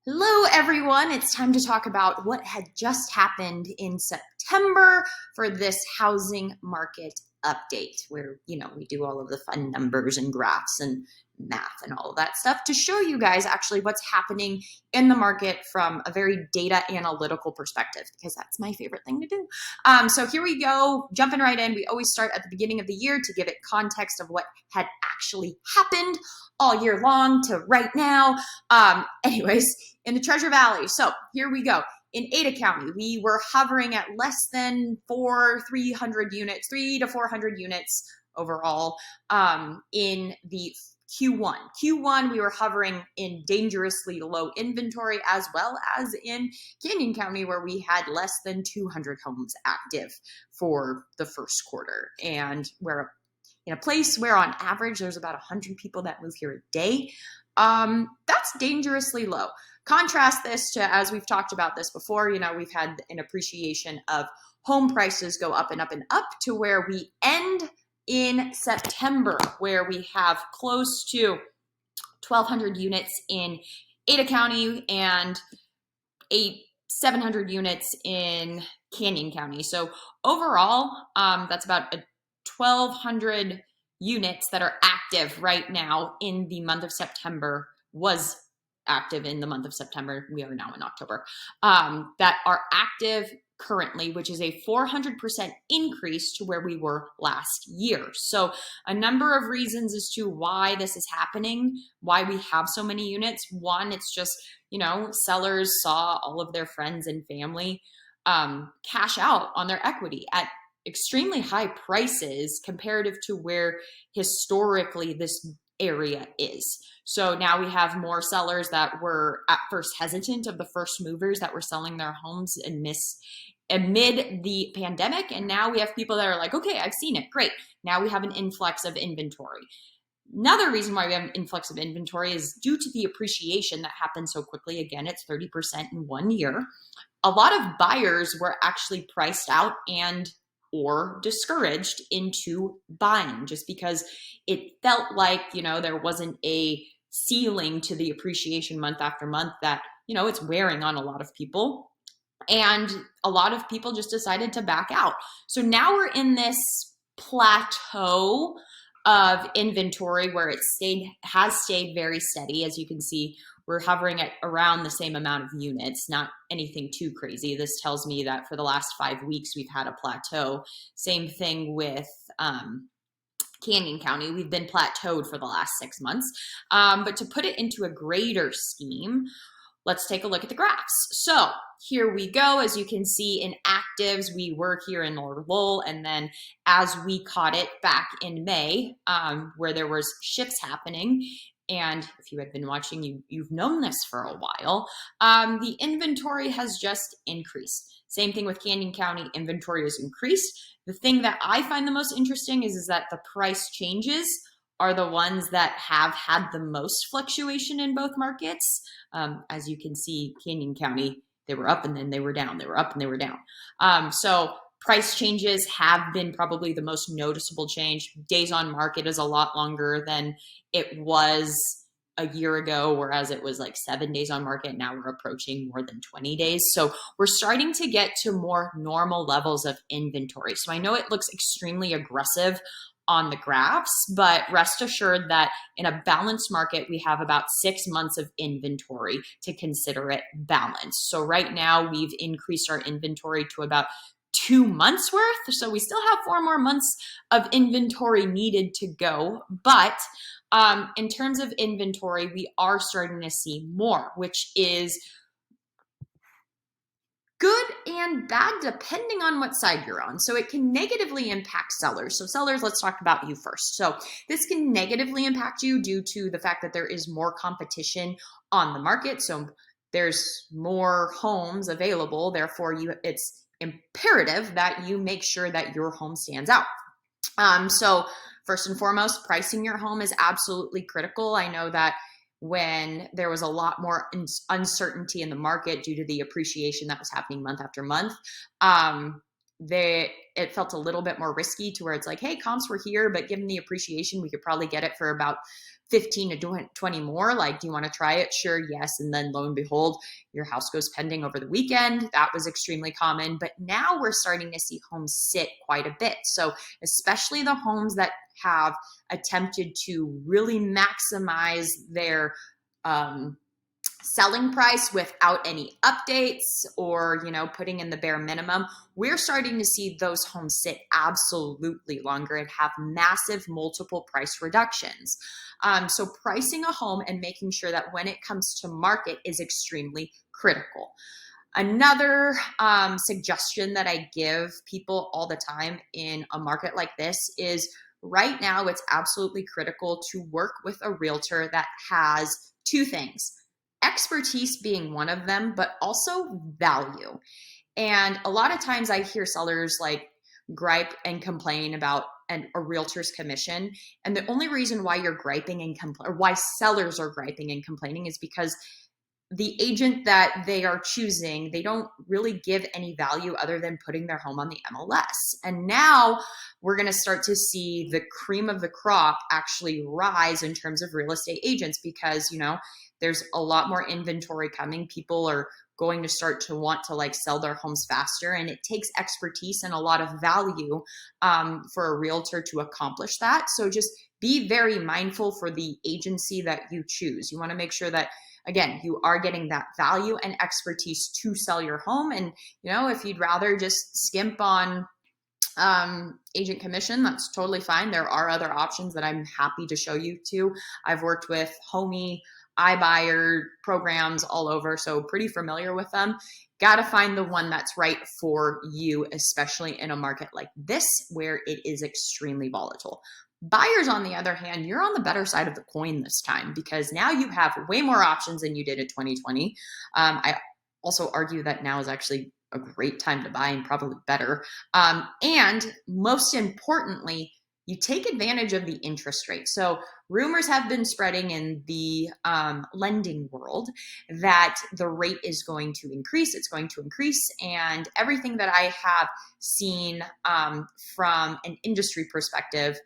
Hello, everyone. It's time to talk about what had just happened in September for this housing market update, where, we do all of the fun numbers and graphs and math and all of that stuff to show you guys actually what's happening in the market from a very data analytical perspective, because that's my favorite thing to do. So here we go, jumping right in. We always start at the beginning of the year to give it context of what had actually happened all year long to right now. Anyways, in the Treasure Valley. So here we go. In Ada County, we were hovering at less than 300 units, 300 to 400 units overall in the Q1. Q1, we were hovering in dangerously low inventory, as well as in Canyon County, where we had less than 200 homes active for the first quarter. And we're in a place where on average there's about 100 people that move here a day. That's dangerously low. Contrast this to, as we've talked about this before, we've had an appreciation of home prices go up and up and up to where we end in September, where we have close to 1,200 units in Ada County and 700 units in Canyon County. So overall, that's about 1,200 units that are active right now in the month of September, was active in the month of September. We are now in October, that are active currently, which is a 400% increase to where we were last year. So a number of reasons as to why this is happening, why we have so many units. One, it's just, sellers saw all of their friends and family cash out on their equity at extremely high prices comparative to where historically this area is. So now we have more sellers that were at first hesitant of the first movers that were selling their homes amid the pandemic. And now we have people that are like, okay, I've seen it. Great. Now we have an influx of inventory. Another reason why we have an influx of inventory is due to the appreciation that happened so quickly. Again, it's 30% in 1 year. A lot of buyers were actually priced out or discouraged into buying just because it felt like, there wasn't a ceiling to the appreciation month after month that, it's wearing on a lot of people. And a lot of people just decided to back out. So now we're in this plateau of inventory where has stayed very steady. As you can see, we're hovering at around the same amount of units, not anything too crazy. This tells me that for the last 5 weeks, we've had a plateau. Same thing with Canyon County. We've been plateaued for the last 6 months. But to put it into a greater scheme, let's take a look at the graphs. So here we go. As you can see in actives, we were here in a lull. And then as we caught it back in May, where there was shifts happening, and if you had been watching, you've known this for a while, the inventory has just increased. Same thing with Canyon County, inventory has increased. The thing that I find the most interesting is that the price changes are the ones that have had the most fluctuation in both markets. As you can see, Canyon County, they were up and then they were down. They were up and they were down. So price changes have been probably the most noticeable change. Days on market is a lot longer than it was a year ago, whereas it was like 7 days on market. Now we're approaching more than 20 days. So we're starting to get to more normal levels of inventory. So I know it looks extremely aggressive on the graphs, but rest assured that in a balanced market, we have about 6 months of inventory to consider it balanced. So right now we've increased our inventory to about 2 months worth. So we still have 4 more months of inventory needed to go. But in terms of inventory, we are starting to see more, which is good and bad depending on what side you're on. So it can negatively impact sellers. So sellers, let's talk about you first. So this can negatively impact you due to the fact that there is more competition on the market. So there's more homes available. Therefore, it's imperative that you make sure that your home stands out. So first and foremost, pricing your home is absolutely critical. I know that when there was a lot more uncertainty in the market due to the appreciation that was happening month after month, it felt a little bit more risky to where it's like, hey, comps were here, but given the appreciation, we could probably get it for about 15 to 20 more. Like, do you want to try it? Sure, yes. And then lo and behold, your house goes pending over the weekend. That was extremely common. But now we're starting to see homes sit quite a bit. So especially the homes that have attempted to really maximize their selling price without any updates or, putting in the bare minimum, we're starting to see those homes sit absolutely longer and have massive multiple price reductions. So pricing a home and making sure that when it comes to market is extremely critical. Another suggestion that I give people all the time in a market like this is right now it's absolutely critical to work with a realtor that has two things. Expertise being one of them, but also value. And a lot of times I hear sellers like gripe and complain about a realtor's commission. And the only reason why you're griping and or why sellers are griping and complaining is because the agent that they are choosing, they don't really give any value other than putting their home on the MLS. And now we're going to start to see the cream of the crop actually rise in terms of real estate agents because, there's a lot more inventory coming. People are going to start to want to sell their homes faster. And it takes expertise and a lot of value for a realtor to accomplish that. So just be very mindful for the agency that you choose. You want to make sure that, again, you are getting that value and expertise to sell your home. And, if you'd rather just skimp on agent commission, that's totally fine. There are other options that I'm happy to show you too. I've worked with Homey, iBuyer programs all over, so pretty familiar with them. Got to find the one that's right for you, especially in a market like this where it is extremely volatile. Buyers, on the other hand, you're on the better side of the coin this time because now you have way more options than you did in 2020. I also argue that now is actually a great time to buy and probably better. And most importantly, you take advantage of the interest rate. So rumors have been spreading in the lending world that the rate is going to increase. It's going to increase. And everything that I have seen from an industry perspective,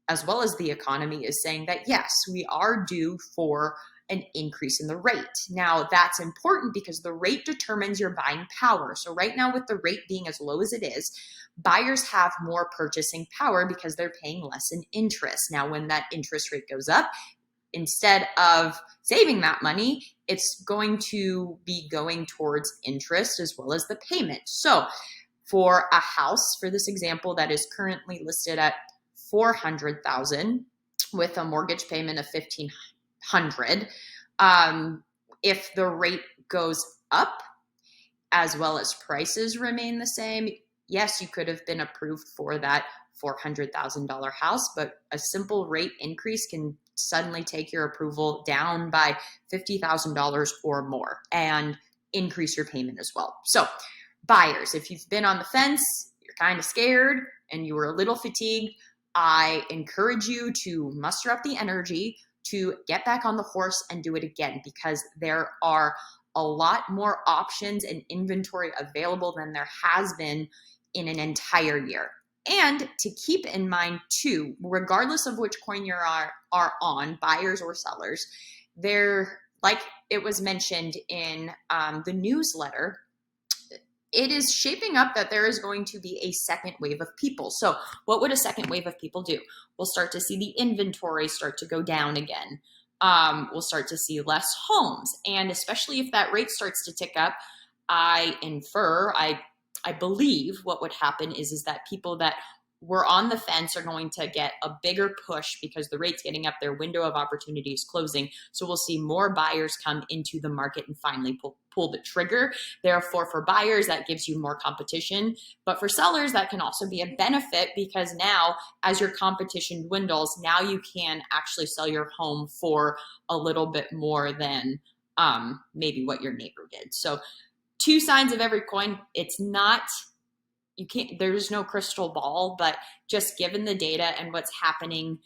as well as the economy, is saying that, yes, we are due for an increase in the rate. Now, that's important because the rate determines your buying power. So right now, with the rate being as low as it is, buyers have more purchasing power because they're paying less in interest. Now, when that interest rate goes up, instead of saving that money, it's going to be going towards interest as well as the payment. So for a house, for this example, that is currently listed at $400,000 with a mortgage payment of $1,500. If the rate goes up as well as prices remain the same, yes, you could have been approved for that $400,000 house, but a simple rate increase can suddenly take your approval down by $50,000 or more and increase your payment as well. So buyers, if you've been on the fence, you're kind of scared and you were a little fatigued, I encourage you to muster up the energy to get back on the horse and do it again, because there are a lot more options and inventory available than there has been in an entire year. And to keep in mind too, regardless of which coin you are on, buyers or sellers, there, like it was mentioned in the newsletter, it is shaping up that there is going to be a second wave of people. So what would a second wave of people do? We'll start to see the inventory start to go down again. We'll start to see less homes. And especially if that rate starts to tick up, I believe what would happen is that people that were on the fence are going to get a bigger push because the rate's getting up, their window of opportunity is closing. So we'll see more buyers come into the market and finally pull the trigger. Therefore, for buyers, that gives you more competition. But for sellers, that can also be a benefit because now, as your competition dwindles, now you can actually sell your home for a little bit more than maybe what your neighbor did. So two sides of every coin. It's not, you can't, there's no crystal ball, but just given the data and what's happening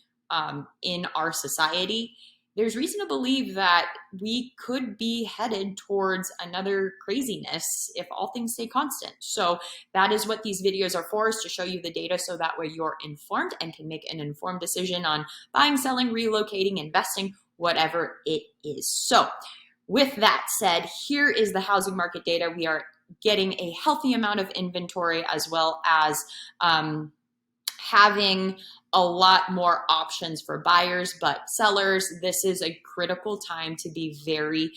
in our society, there's reason to believe that we could be headed towards another craziness if all things stay constant. So that is what these videos are for, is to show you the data so that way you're informed and can make an informed decision on buying, selling, relocating, investing, whatever it is. So with that said, here is the housing market data. We are getting a healthy amount of inventory, as well as having a lot more options for buyers, but sellers, this is a critical time to be very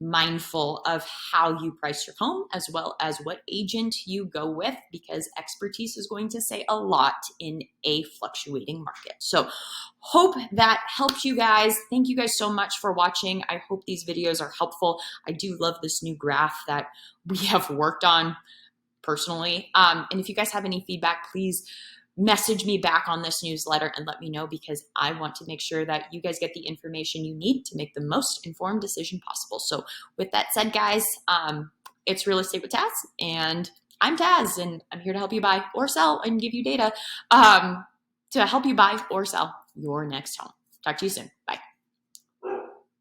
mindful of how you price your home, as well as what agent you go with, because expertise is going to say a lot in a fluctuating market. So hope that helped you guys. Thank you guys so much for watching. I hope these videos are helpful. I do love this new graph that we have worked on personally. And if you guys have any feedback, please message me back on this newsletter and let me know, because I want to make sure that you guys get the information you need to make the most informed decision possible. So with that said, guys, it's Real Estate with Taz, and I'm Taz, and I'm here to help you buy or sell and give you data to help you buy or sell your next home. Talk to you soon. Bye.